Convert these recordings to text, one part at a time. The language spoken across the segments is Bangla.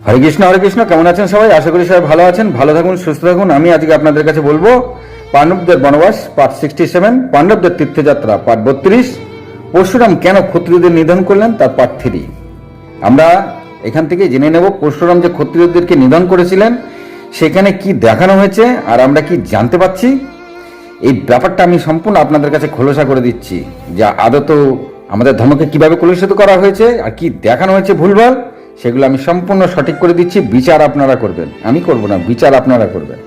হরে কৃষ্ণ। কেমন আছেন সবাই? আশা করি সবাই ভালো আছেন, ভালো থাকুন, সুস্থ থাকুন। আমি আজকে আপনাদের কাছে বলবো পাণ্ডবদের বনবাস পার্ট 67, পাণ্ডবদের তীর্থযাত্রা পার্ট 32, পরশুরাম কেন ক্ষত্রিয়দের নিধন করলেন তার পার্ট 3। আমরা এখান থেকে জেনে নেব পরশুরাম যে ক্ষত্রিয়দেরকে নিধন করেছিলেন সেখানে কি দেখানো হয়েছে আর আমরা কি জানতে পাচ্ছি। এই ব্যাপারটা আমি সম্পূর্ণ আপনাদের কাছে খোলসা করে দিচ্ছি যে আদত আমাদের ধর্মকে কিভাবে কলুষিত করা হয়েছে আর কি দেখানো হয়েছে ভুলভাল, সেগুলো আমি সম্পূর্ণ সঠিক করে দিচ্ছি। বিচার আপনারা করবেন, আমি করব না, বিচার আপনারা করবেন।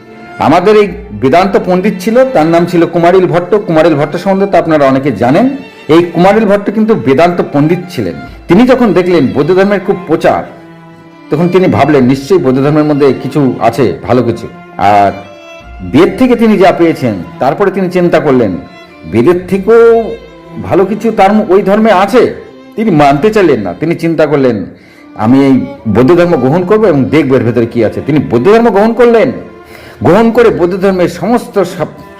আমাদের এই বেদান্ত পণ্ডিত ছিল, তার নাম ছিল কুমারিল ভট্ট। কুমারিল ভট্ট সম্বন্ধে তো আপনারা অনেকে জানেন। এই কুমারিল ভট্ট কিন্তু বেদান্ত পণ্ডিত ছিলেন। তিনি যখন দেখলেন বৌদ্ধ ধর্মের খুব প্রচার, তখন তিনি ভাবলেন নিশ্চয়ই বৌদ্ধ ধর্মের মধ্যে কিছু আছে, ভালো কিছু। আর বেদ থেকে তিনি যা পেয়েছেন, তারপরে তিনি চিন্তা করলেন বেদের থেকেও ভালো কিছু তার ওই ধর্মে আছে। তিনি মানতে চাইলেন না। তিনি চিন্তা করলেন আমি এই বৌদ্ধ ধর্ম গ্রহণ করবো এবং দেখবো এর ভেতরে কি আছে। তিনি বৌদ্ধ ধর্ম গ্রহণ করলেন। গ্রহণ করে বৌদ্ধ ধর্মের সমস্ত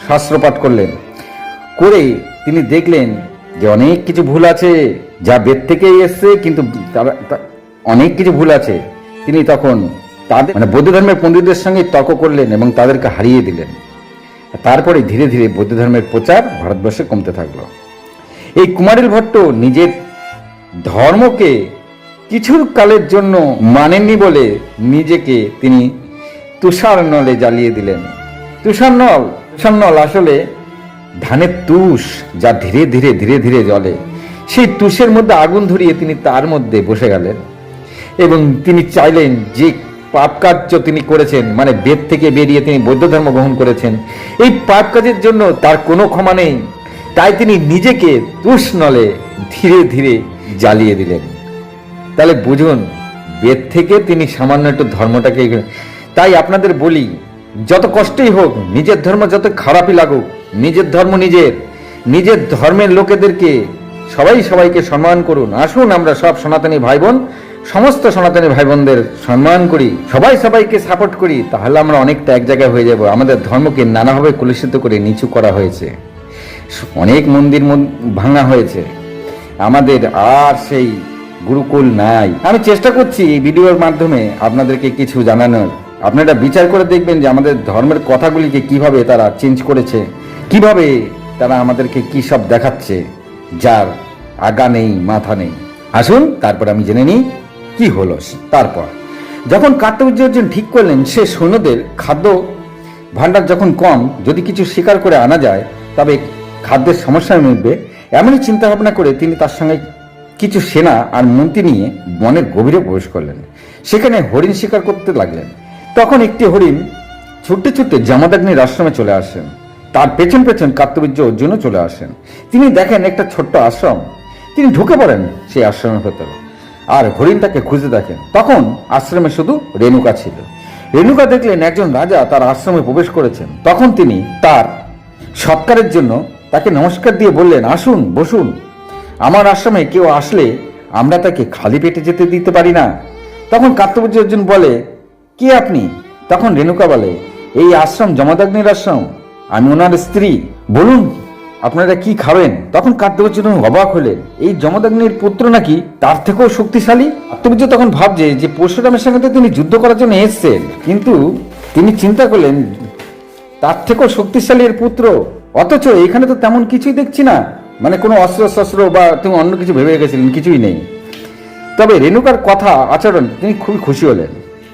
শাস্ত্র পাঠ করলেন। করে তিনি দেখলেন যে অনেক কিছু ভুল আছে, যা বেদ থেকেই এসছে, কিন্তু অনেক কিছু ভুল আছে। তিনি তখন তাদের বৌদ্ধ ধর্মের পণ্ডিতদের সঙ্গে তর্ক করলেন এবং তাদেরকে হারিয়ে দিলেন। তারপরে ধীরে ধীরে বৌদ্ধ ধর্মের প্রচার ভারতবর্ষে কমতে থাকলো। এই কুমারিল ভট্ট নিজের ধর্মকে কিছু কালের জন্য মানেননি বলে নিজেকে তিনি তুষার নলে জ্বালিয়ে দিলেন। তুষার নল আসলে ধানের তুষ, যা ধীরে ধীরে ধীরে ধীরে জ্বলে। সেই তুষের মধ্যে আগুন ধরিয়ে তিনি তার মধ্যে বসে গেলেন এবং তিনি চাইলেন যে পাপ কার্য তিনি করেছেন, মানে বেদ থেকে বেরিয়ে তিনি বৌদ্ধ ধর্ম গ্রহণ করেছেন, এই পাপ কাজের জন্য তার কোনো ক্ষমা নেই। তাই তিনি নিজেকে তুষ নলে ধীরে ধীরে জ্বালিয়ে দিলেন। তাহলে বুঝুন, বেদ থেকে তিনি সামান্য একটু ধর্মটাকে। তাই আপনাদের বলি, যত কষ্টই হোক, নিজের ধর্ম যত খারাপই লাগুক, নিজের ধর্ম নিজের ধর্মের লোকেদেরকে সবাইকে সম্মান করুন। আসুন আমরা সব সনাতনী ভাই বোন, সমস্ত সনাতনী ভাই বোনদের সম্মান করি, সবাইকে সাপোর্ট করি। তাহলে আমরা অনেকটা এক জায়গায় হয়ে যাব। আমাদের ধর্মকে নানাভাবে কলুষিত করে নিচু করা হয়েছে, অনেক মন্দির ভাঙা হয়েছে, আমাদের আর সেই গুরুকুল নাই। আমি চেষ্টা করছি এই ভিডিওর মাধ্যমে আপনাদেরকে কিছু জানানোর। আপনারা বিচার করে দেখবেন যে আমাদের ধর্মের কথাগুলিকে কিভাবে তারা চেঞ্জ করেছে, কিভাবে তারা আমাদেরকে কি সব দেখাচ্ছে, যার আগা নেই মাথা নেই। আসুন তারপর আমি জেনে নিই কি হলো। তারপর যখন কার্তবীর্যার্জুন ঠিক করলেন সে সৈন্যদের খাদ্য ভাণ্ডার যখন কম, যদি কিছু শিকার করে আনা যায় তবে খাদ্যের সমস্যা মিটবে, এমনই চিন্তা ভাবনা করে তিনি তার সঙ্গে কিছু সেনা আর মন্ত্রী নিয়ে বনের গভীরে প্রবেশ করলেন। সেখানে হরিণ শিকার করতে লাগলেন। তখন একটি হরিণ ছুটতে ছুটতে জামদগ্নির আশ্রমে চলে আসেন। তার পেছন পেছন কার্তবীর্য অর্জুনও চলে আসেন। তিনি দেখেন একটা ছোট্ট আশ্রম। তিনি ঢুকে পড়েন সেই আশ্রমের ভেতরে আর হরিণটাকে খুঁজে দেখেন। তখন আশ্রমে শুধু রেণুকা ছিল। রেণুকা দেখলেন একজন রাজা তার আশ্রমে প্রবেশ করেছেন। তখন তিনি তার সৎকারের জন্য তাকে নমস্কার দিয়ে বললেন, আসুন বসুন। আমার আশ্রমে কেউ আসলে আমরা তাকে খালি পেটে যেতে দিতে পারি না। তখন কার্তবীর্য অর্জুন বলে, কে আপনি? তখন রেণুকা বলে, এই আশ্রম জমদগ্নির আশ্রম, আমি ওনার স্ত্রী, বলুন আপনারা কি খাবেন? তখন কার্তবীর্য অবাক হলেন, এই জমদগ্নির পুত্র নাকি তার থেকেও শক্তিশালী। কার্তবীর্য তখন ভাবছে যে পরশুরামের সঙ্গে তো তিনি যুদ্ধ করার জন্য এসেছেন, কিন্তু তিনি চিন্তা করলেন তার থেকেও শক্তিশালী এর পুত্র, অথচ এখানে তো তেমন কিছুই দেখছি না, মানে কোনো অস্ত্র শস্ত্র বা তুমি অন্য কিছু ভেবে গেছিলেন, কিছুই নেই। তবে রেণুকার কথা আচরণ তিনি খুবই খুশি হলেন,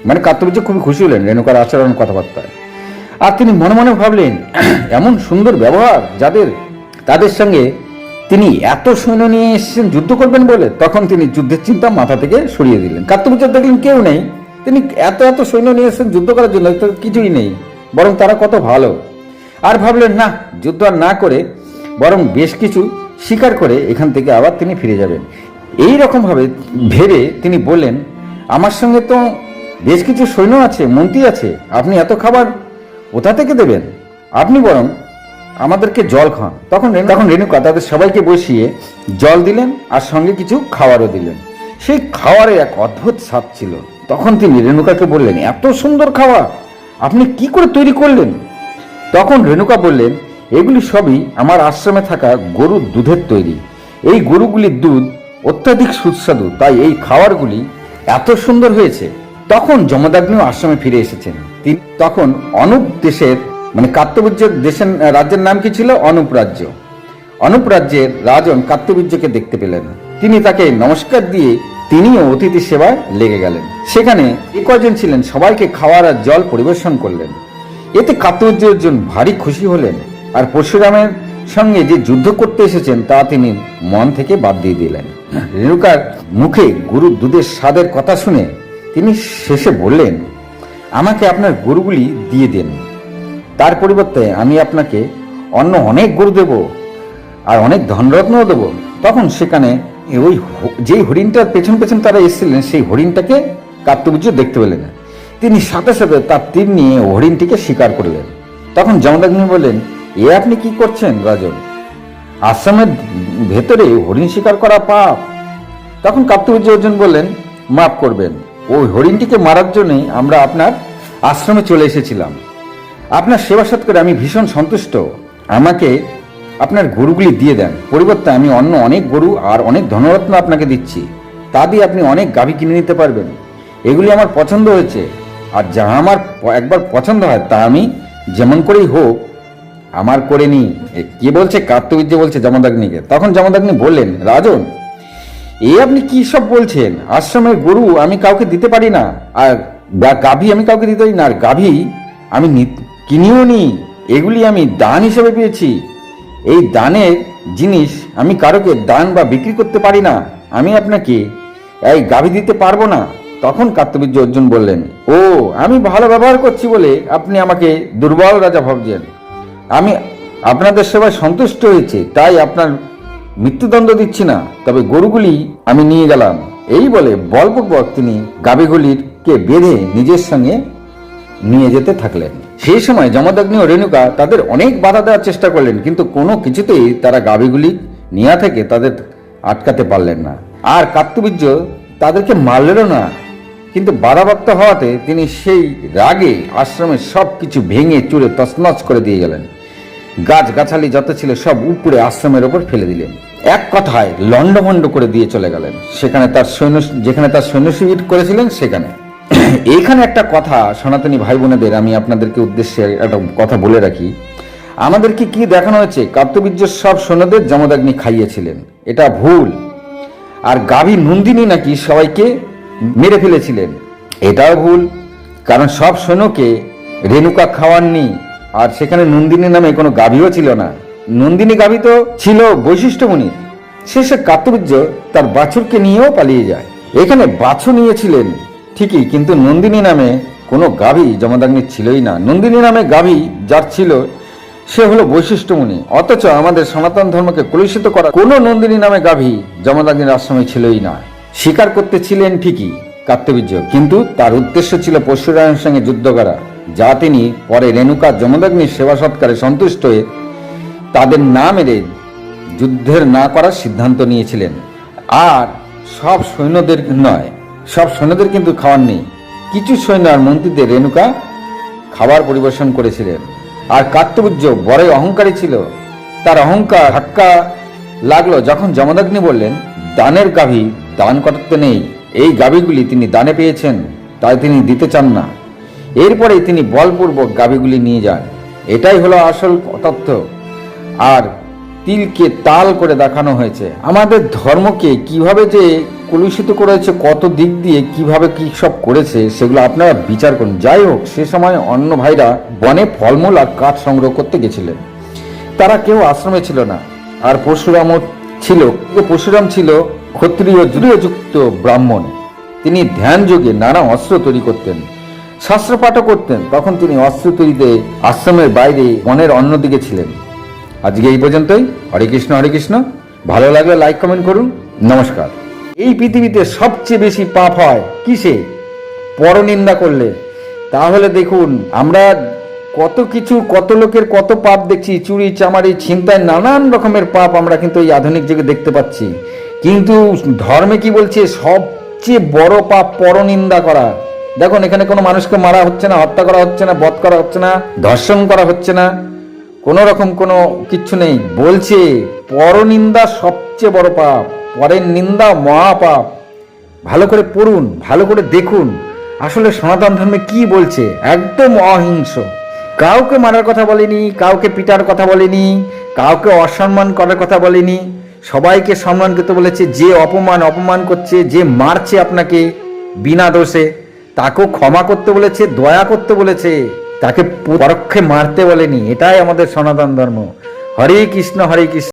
মানে কার্তবীর্য খুবই খুশি হলেন রেণুকার আচরণ কথাবার্তায়। আর তিনি মনে মনে ভাবলেন এমন সুন্দর ব্যবহার তাদের সঙ্গে তিনি এত সৈন্য নিয়ে এসেছেন যুদ্ধ করবেন বলে। তখন তিনি যুদ্ধের চিন্তা মাথা থেকে সরিয়ে দিলেন। কার্তবীর্য দেখলেন কেউ নেই, তিনি এত সৈন্য নিয়ে এসেছেন যুদ্ধ করার জন্য, তো কিছুই নেই, বরং তারা কত ভালো। আর ভাবলেন না, যুদ্ধ আর না করে বরং বেশ কিছু শিকার করে এখান থেকে আবার তিনি ফিরে যাবেন। এই রকম ভাবে ভেবে তিনি বললেন, আমার সঙ্গে তো বেশ কিছু সৈন্য আছে, মন্ত্রী আছে, আপনি এত খাবার কোথা থেকে দেবেন? আপনি বরং আমাদেরকে জল খান। তখন রেণুকা তাদের সবাইকে বসিয়ে জল দিলেন আর সঙ্গে কিছু খাওয়ারও দিলেন। সেই খাওয়ারে এক অদ্ভুত স্বাদ ছিল। তখন তিনি রেণুকাকে বললেন, এত সুন্দর খাবার আপনি কি করে তৈরি করলেন? তখন রেণুকা বললেন, এগুলি সবই আমার আশ্রমে থাকা গরুর দুধের তৈরি। এই গরুগুলির দুধ অত্যাধিক সুস্বাদু, তাই এই খাবারগুলি এত সুন্দর হয়েছে। তখন যমদাগ্নিও আশ্রমে ফিরে এসেছেন। তিনি তখন অনুপ দেশের মানে কাত্যবীর্যের দেশের রাজ্যের নাম কি ছিল? অনুপ রাজ্য। অনুপ রাজ্যের রাজন কাত্যবীর্যকে দেখতে পেলেন। তিনি তাকে নমস্কার দিয়ে তিনিও অতিথি সেবায় লেগে গেলেন। সেখানে যে কয়জন ছিলেন সবাইকে খাওয়ার আর জল পরিবেশন করলেন। এতে কাত্যবীর্য অর্জুন ভারী খুশি হলেন, আর পরশুরামের সঙ্গে যে যুদ্ধ করতে এসেছেন তা তিনি মন থেকে বাদ দিয়ে দিলেন। রেণুকার মুখে গরুর দুধের স্বাদের কথা শুনে তিনি শেষে বললেন, আমাকে আপনার গরুগুলি দিয়ে দেন, তার পরিবর্তে আমি আপনাকে অন্য অনেক গরু দেব আর অনেক ধনরত্নও দেব। তখন সেখানে ওই যেই হরিণটার পেছন পেছন তারা এসেছিলেন সেই হরিণটাকে কাত্যবীর্য দেখতে পেলেন। তিনি সাথে সাথে তার তীর নিয়ে হরিণটিকে শিকার করলেন। তখন যমদাগ্নি বললেন, এ আপনি কি করছেন রাজন? আশ্রমের ভেতরে হরিণ শিকার করা পাপ। তখন কাত্যবীর্য অর্জুন বললেন, মাফ করবেন, ওই হরিণটিকে মারার জন্যই আমরা আপনার আশ্রমে চলে এসেছিলাম। আপনার সেবা সৎকারে আমি ভীষণ সন্তুষ্ট। আমাকে আপনার গরুগুলি দিয়ে দেন, পরিবর্তে আমি অন্য অনেক গরু আর অনেক ধনরত্ন আপনাকে দিচ্ছি। তা দিয়ে আপনি অনেক গাভী কিনে নিতে পারবেন। এগুলি আমার পছন্দ হয়েছে, আর যা আমার একবার পছন্দ হয় তা আমি যেমন করেই হোক আমার করে নি। কে বলছে? কাত্যবীর্য বলছে যমদাগ্নিকে। তখন যমদাগ্নি বললেন, রাজন, আপনি কি সব বলছেন? আশ্রমের গরু আমি কাউকে দিতে পারি না, আর গাভী আমি কাউকে দিতে পারি না, আর গাভী আমি কিনিও নি। এগুলি আমি দান হিসেবে পেয়েছি। এই দানের জিনিস আমি কারোকে দান বা বিক্রি করতে পারি না। আমি আপনাকে এই গাভী দিতে পারবো না। তখন কাত্যবীর্য অর্জুন বললেন, ও, আমি ভালো ব্যবহার করছি বলে আপনি আমাকে দুর্বল রাজা ভাবছেন। আমি আপনাদের সেবায় সন্তুষ্ট হয়েছি, তাই আপনার মৃত্যুদণ্ড দিচ্ছি না, তবে গরুগুলি আমি নিয়ে গেলাম। এই বলে বলপূর্বক তিনি গাভীগুলিকে বেঁধে নিজের সঙ্গে নিয়ে যেতে থাকলেন। সেই সময় যমদাগ্নি ও রেণুকা তাদের অনেক বাধা দেওয়ার চেষ্টা করলেন, কিন্তু কোনো কিছুতেই তারা গাভীগুলি নিয়ে থেকে তাদের আটকাতে পারলেন না। আর কাত্যবীর্য তাদেরকে মারলেনও না, কিন্তু বাধাপ্রাপ্ত হওয়াতে তিনি সেই রাগে আশ্রমের সব কিছু ভেঙে চুরে তছনছ করে দিয়ে গেলেন। গাছগাছালি যত ছিল সব উপরে আশ্রমের ওপর ফেলে দিলেন। এক কথায় লণ্ডভণ্ড করে দিয়ে চলে গেলেন যেখানে তার সৈন্য শিবির করেছিলেন সেখানে। এইখানে একটা কথা সনাতনী ভাই বোনেদের আমি আপনাদেরকে উদ্দেশ্যে একটা কথা বলে রাখি। আমাদেরকে কি দেখানো হয়েছে? কাত্যবীর্য সব সৈন্যদের যমদাগ্নি খাইয়েছিলেন, এটা ভুল। আর গাভী নন্দিনী নাকি সবাইকে মেরে ফেলেছিলেন, এটাও ভুল। কারণ সব সৈন্যকে রেণুকা খাওয়াননি, আর সেখানে নন্দিনী নামে কোনো গাভীও ছিল না। নন্দিনী গাভী তো ছিল বৈশিষ্ট্যমণি। শেষে কাত্যবীর্য তার বাছুরকে নিয়েও পালিয়ে যায়। এখানে বাছুর নিয়েছিলেন ঠিকই, কিন্তু নন্দিনী নামে কোনো গাভী যমদাগ্নির ছিলই না। নন্দিনী নামে গাভী যার ছিল সে হলো বৈশিষ্ট্যমণি। অথচ আমাদের সনাতন ধর্মকে কলুষিত করা কোনো নন্দিনী নামে গাভী যমদাগ্নির আশ্রমে ছিলই না। স্বীকার করতে ছিলেন ঠিকই কাত্যবীর্য, কিন্তু তার উদ্দেশ্য ছিল পরশুরামের সঙ্গে যুদ্ধ করা, যা তিনি পরে রেণুকা যমদাগ্নির সেবা সৎকারে সন্তুষ্ট হয়ে তাদের না মেরে যুদ্ধের না করার সিদ্ধান্ত নিয়েছিলেন। আর সব সৈন্যদের নয়, সব সৈন্যদের কিন্তু খাওয়ার নেই। কিছু সৈন্য আর মন্ত্রীদের রেণুকা খাবার পরিবেশন করেছিলেন। আর কাত্যবীর্য বড়ই অহংকারী ছিল। তার অহংকার ধাক্কা লাগলো যখন যমদাগ্নি বললেন, দানের গাভী দান করতে নেই। এই গাভীগুলি তিনি দানে পেয়েছেন, তাই তিনি দিতে চান না। এরপরেই তিনি বলপূর্বক গাভীগুলি নিয়ে যান। এটাই হলো আসল তথ্য। আর তিলকে তাল করে দেখানো হয়েছে। আমাদের ধর্মকে কিভাবে যে কলুষিত করেছে, কত দিক দিয়ে কিভাবে কি সব করেছে, সেগুলো আপনারা বিচার করুন। যাই হোক, সে সময় অন্য ভাইরা বনে ফলমূল আর কাঠ সংগ্রহ করতে গেছিলেন। তারা কেউ আশ্রমে ছিল না। আর পরশুরামও ছিল। পরশুরাম ছিল ক্ষত্রিয় যুক্ত ব্রাহ্মণ। তিনি ধ্যান যোগে নানা অস্ত্র তৈরি করতেন, শাস্ত্র পাঠও করতেন। তখন তিনি অস্ত্র তৈরিতে আশ্রমের বাইরে বনের অন্যদিকে ছিলেন। আজকে এই পর্যন্তই। হরে কৃষ্ণ, হরে কৃষ্ণ। ভালো লাগলে লাইক কমেন্ট করুন। নমস্কার। এই পৃথিবীতে সবচেয়ে বেশি পাপ হয় কিসে? পরনিন্দা করলে। তাহলে দেখুন, আমরা কত কিছু, কত লোকের কত পাপ দেখছি, চুরি চামারি ছিনতাই, নানান রকমের পাপ আমরা কিন্তু এই আধুনিক যুগে দেখতে পাচ্ছি। কিন্তু ধর্মে কি বলছে? সবচেয়ে বড় পাপ পরনিন্দা করা। দেখুন, এখানে কোনো মানুষকে মারা হচ্ছে না, হত্যা করা হচ্ছে না, বধ করা হচ্ছে না, ধর্ষণ করা হচ্ছে না, কোনো রকম কোনো কিচ্ছু নেই। বলছে পরনিন্দা সবচেয়ে বড় পাপ, পরের নিন্দা মহাপাপ। ভালো করে পড়ুন, ভালো করে দেখুন, আসলে সনাতন ধর্মে কি বলছে, একদম অহিংস। কাউকে মারার কথা বলেনি, কাউকে পিটার কথা বলেনি, কাউকে অসম্মান করার কথা বলেনি, সবাইকে সম্মান করতে বলেছে। যে অপমান করছে, যে মারছে আপনাকে বিনা দোষে, তাকেও ক্ষমা করতে বলেছে, দয়া করতে বলেছে, তাকে পরোক্ষে মারতে বলেনি। এটাই আমাদের সনাতন ধর্ম। হরে কৃষ্ণ হরে কৃষ্ণ।